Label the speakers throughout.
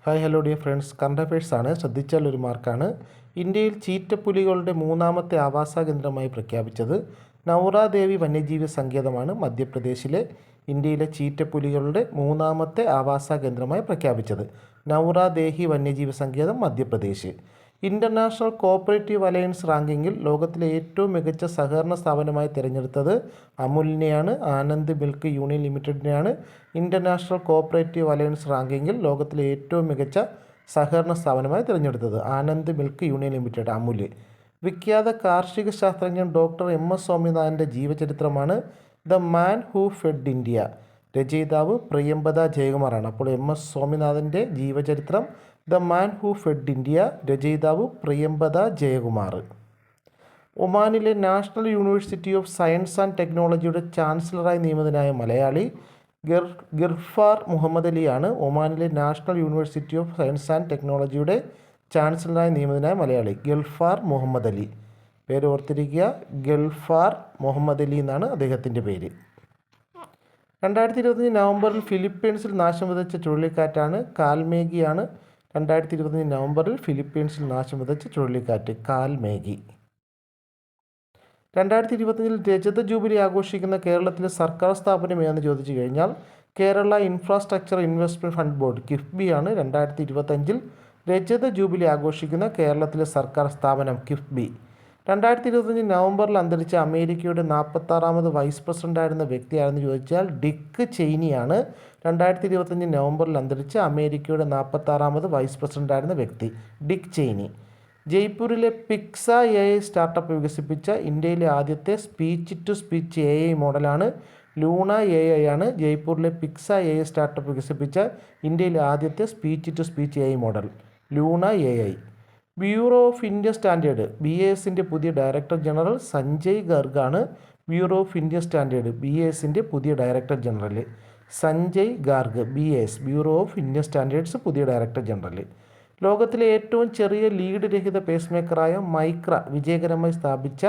Speaker 1: Hi hello dear friends, current affairs ആണ്. ശ്രദ്ധിച്ചാൽ ഒരു മാർക്കാണ്. ഇന്ത്യയിൽ ചീറ്റപ്പുലികളുടെ മൂന്നാമത്തെ ആവാസ കേന്ദ്രമായി പ്രഖ്യാപിച്ചത് നൗറാദേവി വന്യജീവി സങ്കേതമാണ്. മധ്യപ്രദേശിലെ ഇന്ത്യയിലെ ചീറ്റപ്പുലികളുടെ മൂന്നാമത്തെ ആവാസ കേന്ദ്രമായി പ്രഖ്യാപിച്ചത് നൗറാദേഹി വന്യജീവി സങ്കേതം, മധ്യപ്രദേശ്. ഇൻ്റർനാഷണൽ കോഓപ്പറേറ്റീവ് അലയൻസ് റാങ്കിങ്ങിൽ ലോകത്തിലെ ഏറ്റവും മികച്ച സഹകരണ സ്ഥാപനമായി തിരഞ്ഞെടുത്തത് അമുലിനെയാണ്. ആനന്ദ് മിൽക്ക് യൂണിയൻ ലിമിറ്റഡിനെയാണ് ഇൻ്റർനാഷണൽ കോഓപ്പറേറ്റീവ് അലയൻസ് റാങ്കിങ്ങിൽ ലോകത്തിലെ ഏറ്റവും മികച്ച സഹകരണ സ്ഥാപനമായി തിരഞ്ഞെടുത്തത് Anand milk union limited, Amul. വിഖ്യാത കാർഷിക ശാസ്ത്രജ്ഞൻ ഡോക്ടർ എം.എസ്. സ്വാമിനാഥൻ്റെ ജീവചരിത്രമാണ് the man who fed India. രചയിതാവ് പ്രിയംവദ ജയകുമാറാണ്. അപ്പോൾ എം.എസ്. സ്വാമിനാഥൻ്റെ ജീവചരിത്രം the man who fed India, രചയിതാവ് പ്രിയംവദ ജയകുമാർ. ഒമാനിലെ national university of science and ടെക്നോളജിയുടെ ചാൻസലറായി നിയമിതനായ മലയാളി ഗിർഫാർ മുഹമ്മദ് അലിയാണ്. ഒമാനിലെ national university of science and ടെക്നോളജിയുടെ ചാൻസലറായി നിയമിതനായ മലയാളി ഗിർഫാർ മുഹമ്മദ് അലി. പേര് ഓർത്തിരിക്കുക, ഗിർഫാർ മുഹമ്മദ് അലി എന്നാണ് അദ്ദേഹത്തിൻ്റെ പേര്. 2025 നവംബറിൽ ഫിലിപ്പീൻസിൽ നാശം വിതച്ച ചുഴലിക്കാറ്റാണ് കാൽമേഘിയാണ്. 2025 നവംബറിൽ ഫിലിപ്പീൻസിൽ നാശം വിതച്ച ചുഴലിക്കാറ്റ് കാൽമേഘി. 2025 രജത ജൂബിലി ആഘോഷിക്കുന്ന കേരളത്തിലെ സർക്കാർ സ്ഥാപനം ഏതെന്ന് ചോദിച്ചു കഴിഞ്ഞാൽ Kerala infrastructure investment fund board കിഫ്ബിയാണ്. 2025 രജത ജൂബിലി ആഘോഷിക്കുന്ന കേരളത്തിലെ സർക്കാർ സ്ഥാപനം കിഫ്ബി. 2025 നവംബറിൽ അന്തരിച്ച അമേരിക്കയുടെ 46ാമത് വൈസ് പ്രസിഡൻ്റായിരുന്ന വ്യക്തിയാണെന്ന് ചോദിച്ചാൽ ഡിക്ക് ചെയിനിയാണ്. 2025 നവംബറിൽ അന്തരിച്ച അമേരിക്കയുടെ 46ാമത് വൈസ് പ്രസിഡൻ്റായിരുന്ന വ്യക്തി ഡിക്ക് ചെയിനി. ജയ്പൂരിലെ പിക്സ AI സ്റ്റാർട്ടപ്പ് വികസിപ്പിച്ച ഇന്ത്യയിലെ ആദ്യത്തെ സ്പീച്ച് ടു സ്പീച്ച് AI മോഡലാണ് ലൂണ AI ആണ്. ജയ്പൂരിലെ പിക്സ AI സ്റ്റാർട്ടപ്പ് വികസിപ്പിച്ച ഇന്ത്യയിലെ ആദ്യത്തെ speech to speech AI model Luna AI. Bureau of Indian standard BISൻ്റെ പുതിയ ഡയറക്ടർ ജനറൽ സഞ്ജയ് ഗാർഗാണ്. ബ്യൂറോ ഓഫ് ഇന്ത്യൻ സ്റ്റാൻഡേർഡ് BISൻ്റെ പുതിയ director general Sanjay Garg. BIS bureau of Indian standards പുതിയ ഡയറക്ടർ ജനറൽ. ലോകത്തിലെ ഏറ്റവും ചെറിയ ലീഡ് രഹിത പേസ്മേക്കറായ മൈക്ര വിജയകരമായി സ്ഥാപിച്ച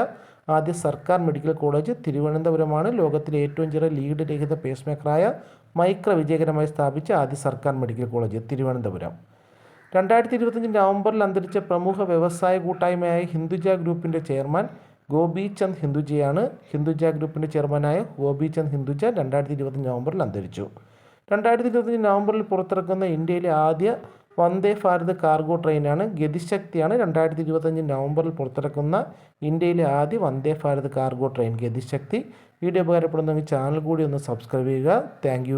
Speaker 1: ആദ്യ സർക്കാർ മെഡിക്കൽ കോളേജ് തിരുവനന്തപുരമാണ്. ലോകത്തിലെ ഏറ്റവും ചെറിയ ലീഡ് രഹിത പേസ്മേക്കറായ മൈക്ര വിജയകരമായി സ്ഥാപിച്ച ആദ്യ സർക്കാർ മെഡിക്കൽ കോളേജ് തിരുവനന്തപുരം. 2025 നവംബറിൽ അന്തരിച്ച പ്രമുഖ വ്യവസായ കൂട്ടായ്മയായ ഹിന്ദുജ ഗ്രൂപ്പിൻ്റെ ചെയർമാൻ ഗോപി ചന്ദ് ഹിന്ദുജയാണ്. ഹിന്ദുജ ഗ്രൂപ്പിൻ്റെ ചെയർമാനായ ഗോപി ചന്ദ് ഹിന്ദുജ 2025 നവംബറിൽ അന്തരിച്ചു. 2025 നവംബറിൽ പുറത്തിറക്കുന്ന ഇന്ത്യയിലെ ആദ്യ വന്ദേ ഭാരത് കാർഗോ ട്രെയിനാണ് ഗതിശക്തിയാണ്. 2025 നവംബറിൽ പുറത്തിറക്കുന്ന ഇന്ത്യയിലെ ആദ്യ Vande Bharat cargo train Gatishakti. Video ഉപകാരപ്പെടുന്നെങ്കിൽ ചാനൽ കൂടി ഒന്ന് സബ്സ്ക്രൈബ് ചെയ്യുക. താങ്ക്